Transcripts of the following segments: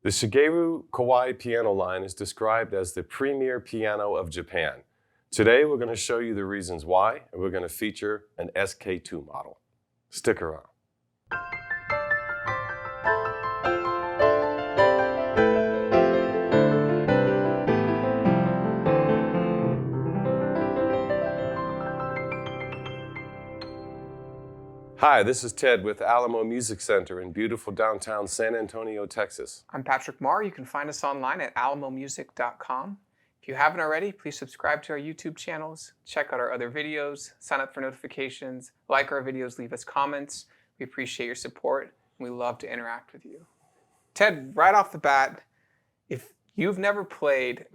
The Shigeru Kawai piano line is described as the premier piano of Japan. Today, we're going to show you the reasons why, and we're going to feature an SK-2 model. Stick around. Hi, this is Ted with Alamo Music Center in beautiful downtown San Antonio, Texas. I'm Patrick Marr. You can find us online at alamomusic.com. If you haven't already, please subscribe to our YouTube channels, check out our other videos, sign up for notifications, like our videos, leave us comments. We appreciate your support, and we love to interact with you. Ted, right off the bat, if you've never played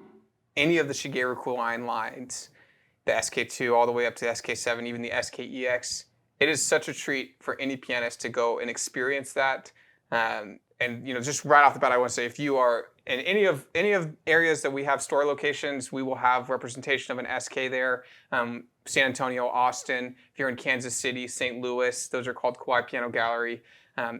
any of the Shigeru Kawai lines, the SK-2 all the way up to the SK-7, even the SK-EX, it is such a treat for any pianist to go and experience that. And just right off the bat, I want to say, if you are in any of areas that we have store locations, we will have representation of an SK there. San Antonio, Austin. If you're in Kansas City, St. Louis, those are called Kawai Piano Gallery.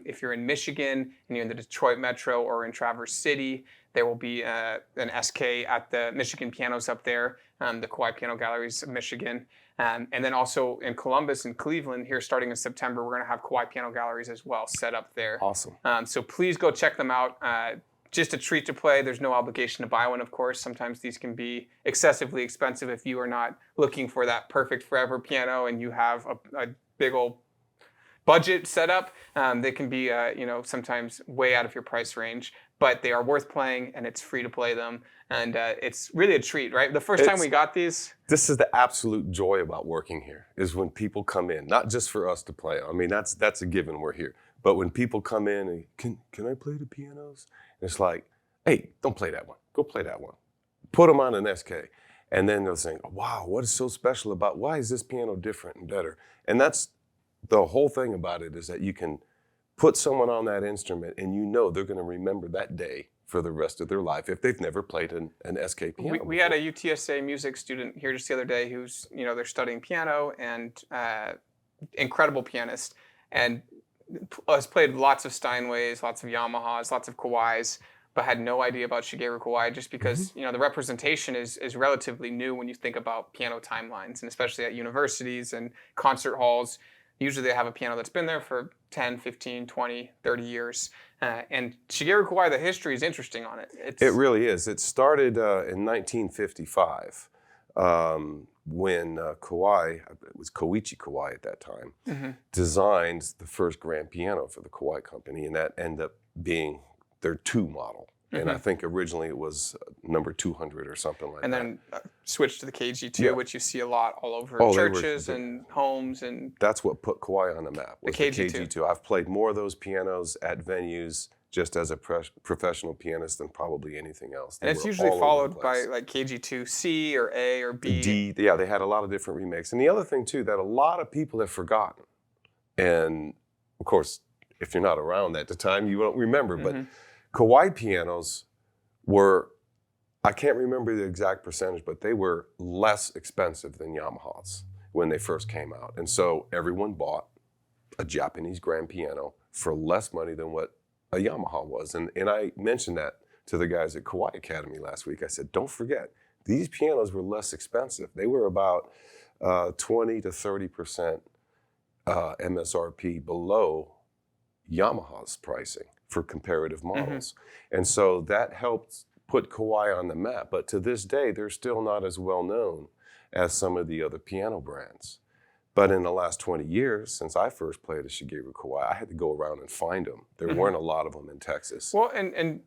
If you're in Michigan and you're in the Detroit Metro or in Traverse City, there will be an SK at the Michigan Pianos up there, the Kawai Piano Galleries of Michigan. And then also in Columbus and Cleveland here starting in September, we're going to have Kawai Piano Galleries as well set up there. Awesome. So please go check them out. Just a treat to play. There's no obligation to buy one, of course. Sometimes these can be excessively expensive if you are not looking for that perfect forever piano and you have a big old budget set up. They can be sometimes way out of your price range, but they are worth playing and it's free to play them. And it's really a treat, right? The first time we got these. This is the absolute joy about working here, is when people come in, not just for us to play. I mean, that's a given, we're here. But when people come in and, can I play the pianos? And it's like, hey, don't play that one. Go play that one. Put them on an SK. And then they'll say, wow, what is so special about, why is this piano different and better? And that's the whole thing about it, is that you can put someone on that instrument and you know they're going to remember that day for the rest of their life if they've never played an SK piano. We had a UTSA music student here just the other day who's, they're studying piano and incredible pianist and has played lots of Steinways, lots of Yamahas, lots of Kawais, but had no idea about Shigeru Kawai just because, the representation is relatively new when you think about piano timelines, and especially at universities and concert halls. Usually they have a piano that's been there for 10, 15, 20, 30 years. And Shigeru Kawai, the history is interesting on it. It really is. It started in 1955 when Kawai, it was Koichi Kawai at that time, designed the first grand piano for the Kawai Company, and that ended up being their 2 model. And I think originally it was number 200 or something like that. And then switched to the KG2, which you see a lot all over churches and homes. And that's what put Kawai on the map, was the KG2. I've played more of those pianos at venues just as a professional pianist than probably anything else. And it's usually followed by like KG2C or A or B. D, yeah, they had a lot of different remakes. And the other thing too, that a lot of people have forgotten, and of course, if you're not around at the time, you won't remember, but Kawai pianos were, I can't remember the exact percentage, but they were less expensive than Yamahas when they first came out. And so everyone bought a Japanese grand piano for less money than what a Yamaha was. And I mentioned that to the guys at Kawai Academy last week. I said, don't forget, these pianos were less expensive. They were about 20 to 30% MSRP below Yamaha's pricing for comparative models. And so that helped put Kawai on the map. But to this day, they're still not as well known as some of the other piano brands. But in the last 20 years, since I first played a Shigeru Kawai, I had to go around and find them. There weren't a lot of them in Texas. Well, and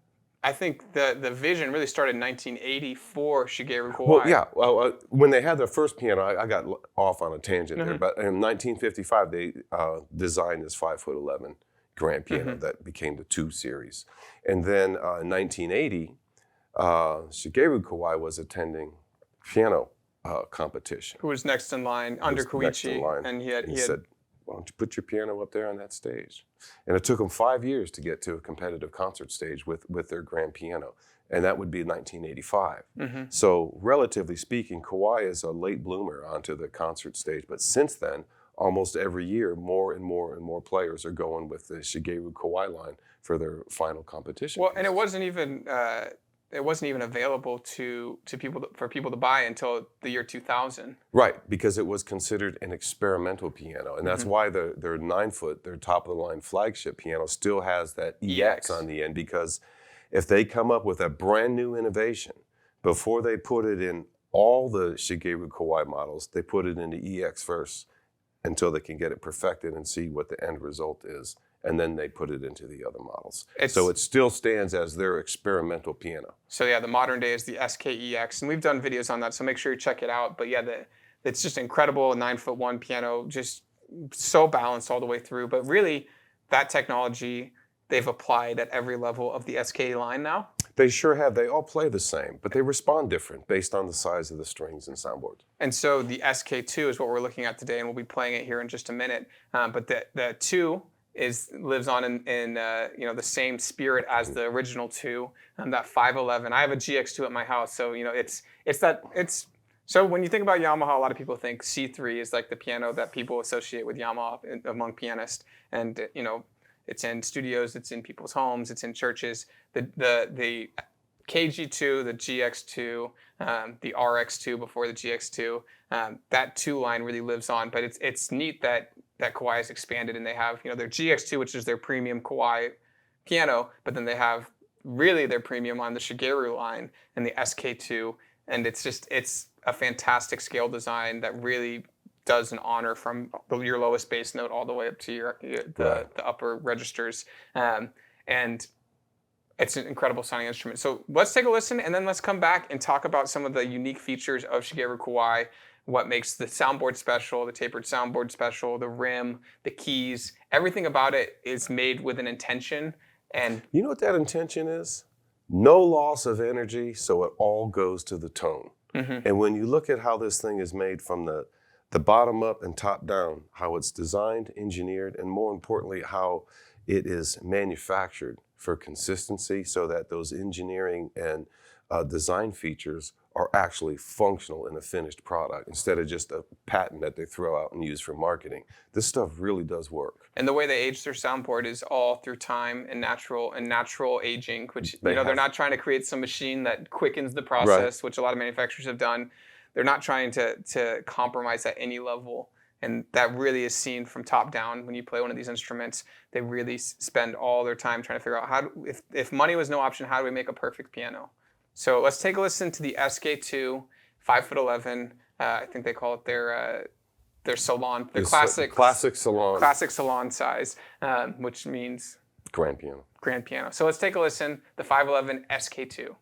I think the vision really started in 1980 for Shigeru Kawai. Well, yeah. When they had their first piano, I got off on a tangent there. But in 1955, they designed this 5'11" grand piano that became the 2 series. And then in 1980, Shigeru Kawai was attending piano competition. Who was next in line under Koichi. And he said, why don't you put your piano up there on that stage? And it took them 5 years to get to a competitive concert stage with their grand piano. And that would be 1985. So relatively speaking, Kawai is a late bloomer onto the concert stage. But since then, almost every year, more and more and more players are going with the Shigeru Kawai line for their final competition. Well, and it wasn't even available to people for people to buy until the year 2000. Right, because it was considered an experimental piano, and that's why their 9-foot, their top of the line flagship piano, still has that EX on the end. Because if they come up with a brand new innovation before they put it in all the Shigeru Kawai models, they put it into EX first until they can get it perfected and see what the end result is. And then they put it into the other models. So it still stands as their experimental piano. So yeah, the modern day is the SK-EX, and we've done videos on that, so make sure you check it out. But yeah, it's just incredible, 9-foot 1 piano, just so balanced all the way through. But really, that technology they've applied at every level of the SK line now. They sure have. They all play the same, but they respond different based on the size of the strings and soundboards. And so the SK-2 is what we're looking at today, and we'll be playing it here in just a minute. But the 2 lives on in the same spirit as the original 2, that 511. I have a GX2 at my house, so so when you think about Yamaha, a lot of people think C3 is like the piano that people associate with Yamaha among pianists, and it's in studios, it's in people's homes, it's in churches. The KG2, the GX2, the RX2 before the GX2, that 2 line really lives on. But it's neat that Kawai has expanded, and they have their GX2, which is their premium Kawai piano, but then they have really their premium on the Shigeru line and the SK2, and it's a fantastic scale design that really does an honor from your lowest bass note all the way up to the upper registers, and it's an incredible sounding instrument. So let's take a listen, and then let's come back and talk about some of the unique features of Shigeru Kawai, what makes the soundboard special, the tapered soundboard special, the rim, the keys, everything about it is made with an intention. And you know what that intention is? No loss of energy, so it all goes to the tone. And when you look at how this thing is made from the bottom up and top down, how it's designed, engineered, and more importantly, how it is manufactured for consistency so that those engineering and design features are actually functional in a finished product instead of just a patent that they throw out and use for marketing. This stuff really does work. And the way they age their soundboard is all through time and natural aging, which they're not trying to create some machine that quickens the process, which a lot of manufacturers have done. They're not trying to compromise at any level. And that really is seen from top down when you play one of these instruments. They really spend all their time trying to figure out if money was no option, how do we make a perfect piano? So let's take a listen to the SK-2, 5'11". I think they call it their Salon, the classic Salon size, which means grand piano. Grand piano. So let's take a listen. The 5'11" SK-2.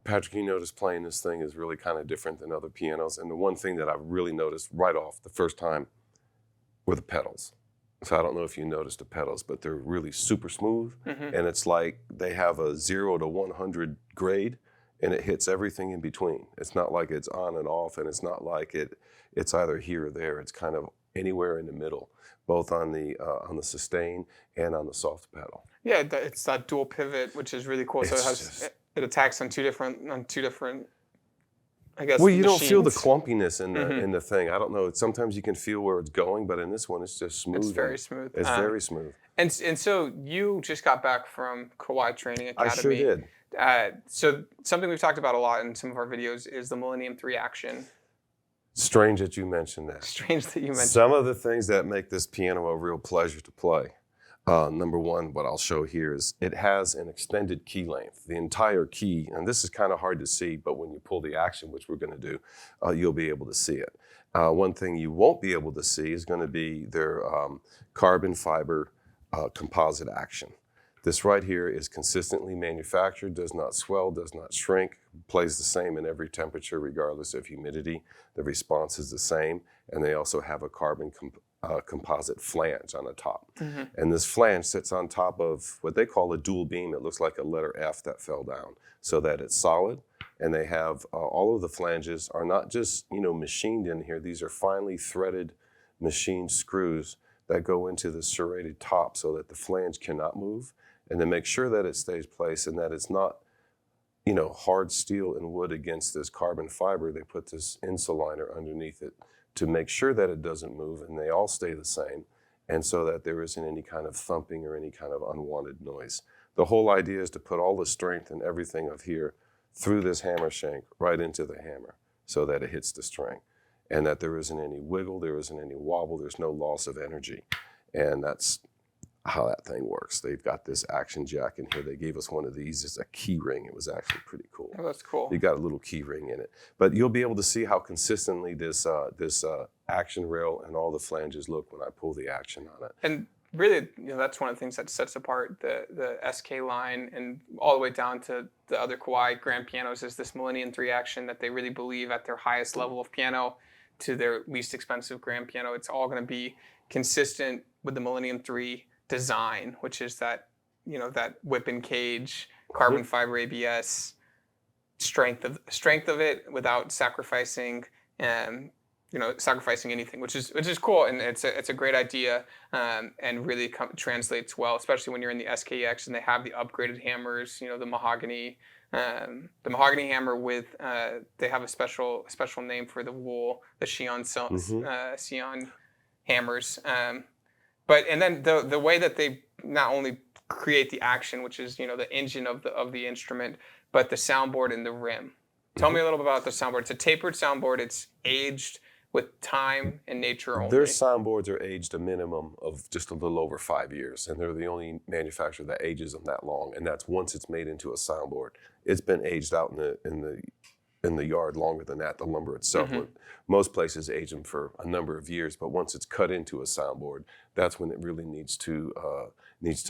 Patrick, you notice playing this thing is really kind of different than other pianos. And the one thing that I really noticed right off the first time were the pedals. So I don't know if you noticed the pedals, but they're really super smooth. And it's like they have a 0 to 100 grade, and it hits everything in between. It's not like it's on and off, and it's not like it's either here or there. It's kind of anywhere in the middle, both on the sustain and on the soft pedal. Yeah, it's that dual pivot, which is really cool. So it attacks on two different. I guess. Well, you machines. don't feel the clumpiness in the thing. I don't know. Sometimes you can feel where it's going, but in this one, it's just smooth. It's very smooth. It's very smooth. And so you just got back from Kawai Training Academy. I sure did. So something we've talked about a lot in some of our videos is the Millennium 3 action. Strange that you mentioned that. Strange that you mentioned. Some of the things that make this piano a real pleasure to play. Number one, what I'll show here is it has an extended key length. The entire key, and this is kind of hard to see, but when you pull the action, which we're going to do, you'll be able to see it. One thing you won't be able to see is going to be their carbon fiber composite action. This right here is consistently manufactured, does not swell, does not shrink, plays the same in every temperature regardless of humidity. The response is the same, and they also have a carbon composite flange on the top. And this flange sits on top of what they call a dual beam. It looks like a letter F that fell down, so that it's solid. And they have all of the flanges are not just machined in here. These are finely threaded machined screws that go into the serrated top so that the flange cannot move, and to make sure that it stays placed and that it's not hard steel and wood against this carbon fiber. They put this insuliner underneath it to make sure that it doesn't move, and they all stay the same, and so that there isn't any kind of thumping or any kind of unwanted noise. The whole idea is to put all the strength and everything of here through this hammer shank right into the hammer so that it hits the string, and that there isn't any wiggle, there isn't any wobble, there's no loss of energy. And that's how that thing works. They've got this action jack in here. They gave us one of these as a key ring. It was actually pretty cool. Oh, that's cool. You got a little key ring in it. But you'll be able to see how consistently this action rail and all the flanges look when I pull the action on it. And really, that's one of the things that sets apart the SK line and all the way down to the other Kawai grand pianos is this Millennium 3 action that they really believe at their highest level of piano to their least expensive grand piano. It's all going to be consistent with the Millennium 3 design, which is that that whip and cage, carbon fiber ABS, strength of it without sacrificing sacrificing anything, which is cool, and it's a great idea, and really translates well, especially when you're in the SKX and they have the upgraded hammers, the mahogany hammer with they have a special name for the wool, the Sion hammers. And then the way that they not only create the action, which is the engine of the instrument, but the soundboard and the rim. Tell me a little bit about the soundboard. It's a tapered soundboard. It's aged with time and nature only. Their soundboards are aged a minimum of just a little over 5 years, and they're the only manufacturer that ages them that long. And that's once it's made into a soundboard. It's been aged out in the yard longer than that. The lumber itself, most places age them for a number of years, but once it's cut into a soundboard, that's when it really needs to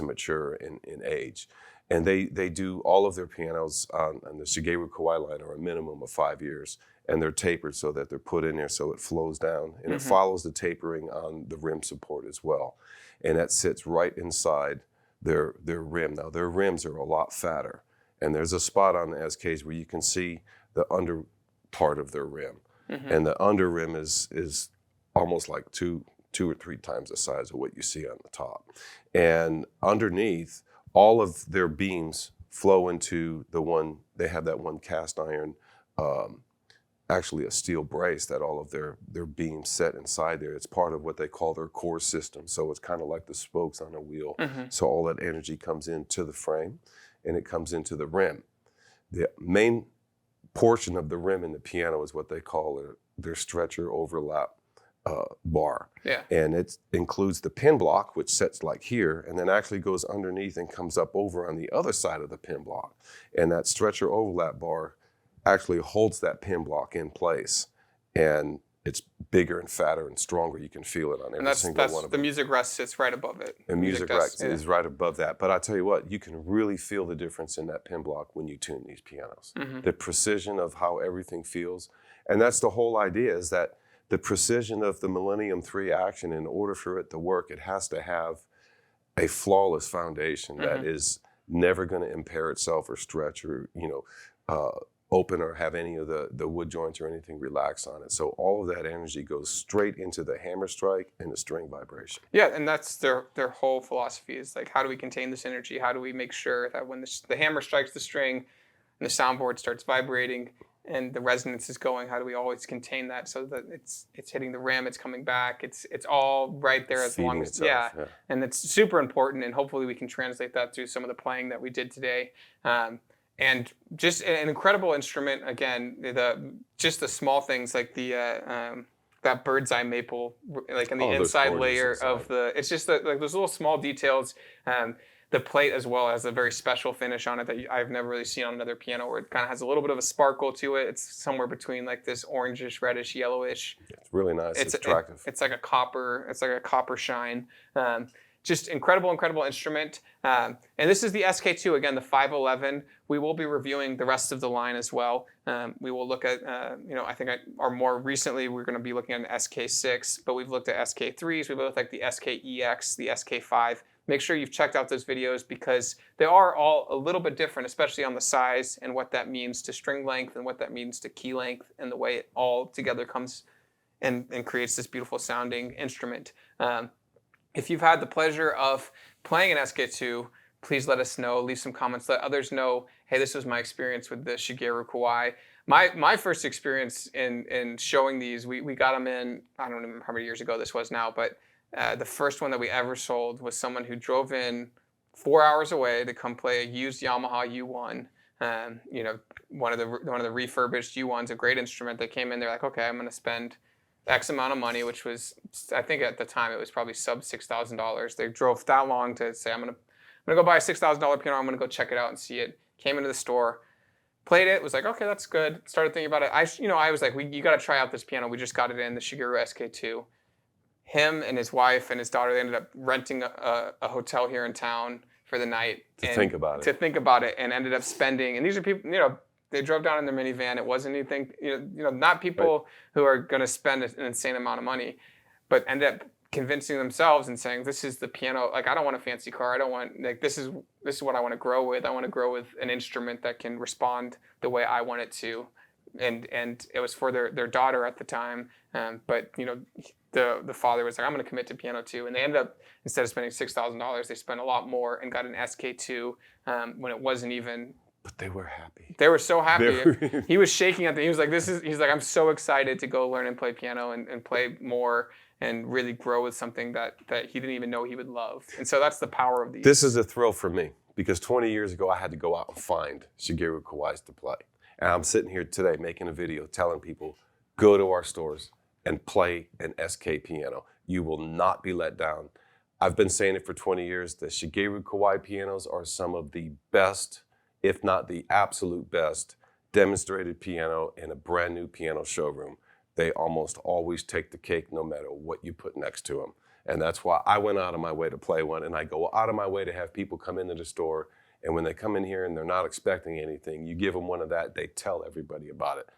mature and age. And they do all of their pianos on the Shigeru Kawai line are a minimum of 5 years, and they're tapered so that they're put in there so it flows down, and it follows the tapering on the rim support as well, and that sits right inside their rim. Now their rims are a lot fatter, and there's a spot on the SKs where you can see the under part of their rim, and the under rim is almost like two or three times the size of what you see on the top, and underneath all of their beams flow into the one. They have that one cast iron, actually a steel brace that all of their beams set inside there. It's part of what they call their core system, so it's kind of like the spokes on a wheel. So all that energy comes into the frame, and it comes into the rim. The main portion of the rim in the piano is what they call their stretcher overlap bar. Yeah. And it includes the pin block, which sits like here, and then actually goes underneath and comes up over on the other side of the pin block. And that stretcher overlap bar actually holds that pin block in place. And it's bigger and fatter and stronger. You can feel it on every single one of them. The music rest sits right above it. And music rest is right above that. But I tell you what, you can really feel the difference in that pin block when you tune these pianos. The precision of how everything feels. And that's the whole idea, is that the precision of the Millennium 3 action, in order for it to work, it has to have a flawless foundation that is never going to impair itself or stretch or, open or have any of the wood joints or anything relax on it. So all of that energy goes straight into the hammer strike and the string vibration. Yeah, and that's their whole philosophy, is like, how do we contain this energy? How do we make sure that when the hammer strikes the string and the soundboard starts vibrating and the resonance is going, how do we always contain that so that it's hitting the rim, it's coming back, it's all right there as long as itself, yeah. And it's super important, and hopefully we can translate that through some of the playing that we did today. And just an incredible instrument. Again, just the small things like that bird's eye maple, like in the inside layer of it's just like those little small details. The plate as well has a very special finish on it that I've never really seen on another piano, where it kind of has a little bit of a sparkle to it. It's somewhere between like this orangish, reddish, yellowish. It's really nice. It's attractive. It's like a copper shine. Just incredible instrument. And this is the SK-2, again, the 511. We will be reviewing the rest of the line as well. We will look at, I think more recently, we're going to be looking at an SK-6, but we've looked at SK-3s. We've looked at the SK-EX, the SK-5. Make sure you've checked out those videos, because they are all a little bit different, especially on the size and what that means to string length and what that means to key length, and the way it all together comes and creates this beautiful sounding instrument. If you've had the pleasure of playing an SK-2, please let us know. Leave some comments. Let others know, hey, this was my experience with the Shigeru Kawai. My first experience in showing these, we got them in, I don't remember how many years ago this was now, but the first one that we ever sold was someone who drove in 4 hours away to come play a used Yamaha U1. One of the refurbished U1s, a great instrument. They came in, they're like, okay, I'm going to spend X amount of money, which was, I think at the time it was probably sub $6,000. They drove that long to say, I'm gonna go buy a $6,000 piano. I'm gonna go check it out and see it. Came into the store, played it, was like, okay, that's good. Started thinking about it. I was like, you got to try out this piano. We just got it in, the Shigeru SK-2. Him and his wife and his daughter, they ended up renting a hotel here in town for the night to think about it, and ended up spending. And these are people, they drove down in their minivan. It wasn't anything, not people who are going to spend an insane amount of money, but end up convincing themselves and saying, this is the piano. Like, I don't want a fancy car. I don't want, like, this is what I want to grow with. I want to grow with an instrument that can respond the way I want it to. And it was for their daughter at the time. But the father was like, I'm going to commit to piano too. And they ended up, instead of spending $6,000, they spent a lot more and got an SK-2 when it wasn't even. But they were happy. They were so happy. He was shaking at them. He was like, he's like, I'm so excited to go learn and play piano and play more and really grow with something that he didn't even know he would love. And so that's the power of these. This is a thrill for me, because 20 years ago, I had to go out and find Shigeru Kawais to play. And I'm sitting here today making a video telling people, go to our stores and play an SK piano. You will not be let down. I've been saying it for 20 years. The Shigeru Kawai pianos are some of the best, if not the absolute best, demonstrated piano in a brand new piano showroom. They almost always take the cake no matter what you put next to them. And that's why I went out of my way to play one, and I go out of my way to have people come into the store, and when they come in here and they're not expecting anything, you give them one of that, they tell everybody about it.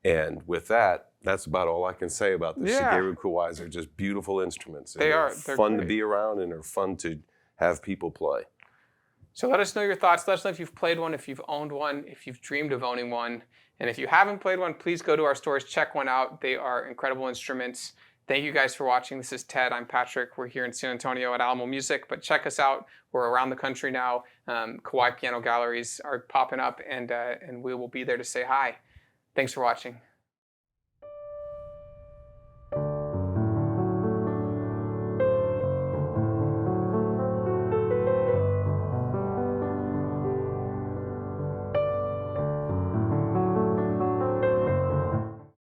And with that, that's about all I can say about the Shigeru Kawais. They're just beautiful instruments. They're fun great to be around, and they're fun to have people play. So let us know your thoughts. Let us know if you've played one, if you've owned one, if you've dreamed of owning one. And if you haven't played one, please go to our stores, check one out. They are incredible instruments. Thank you guys for watching. This is Ted. I'm Patrick. We're here in San Antonio at Alamo Music, but check us out. We're around the country now. Kawai Piano Galleries are popping up, and we will be there to say hi. Thanks for watching.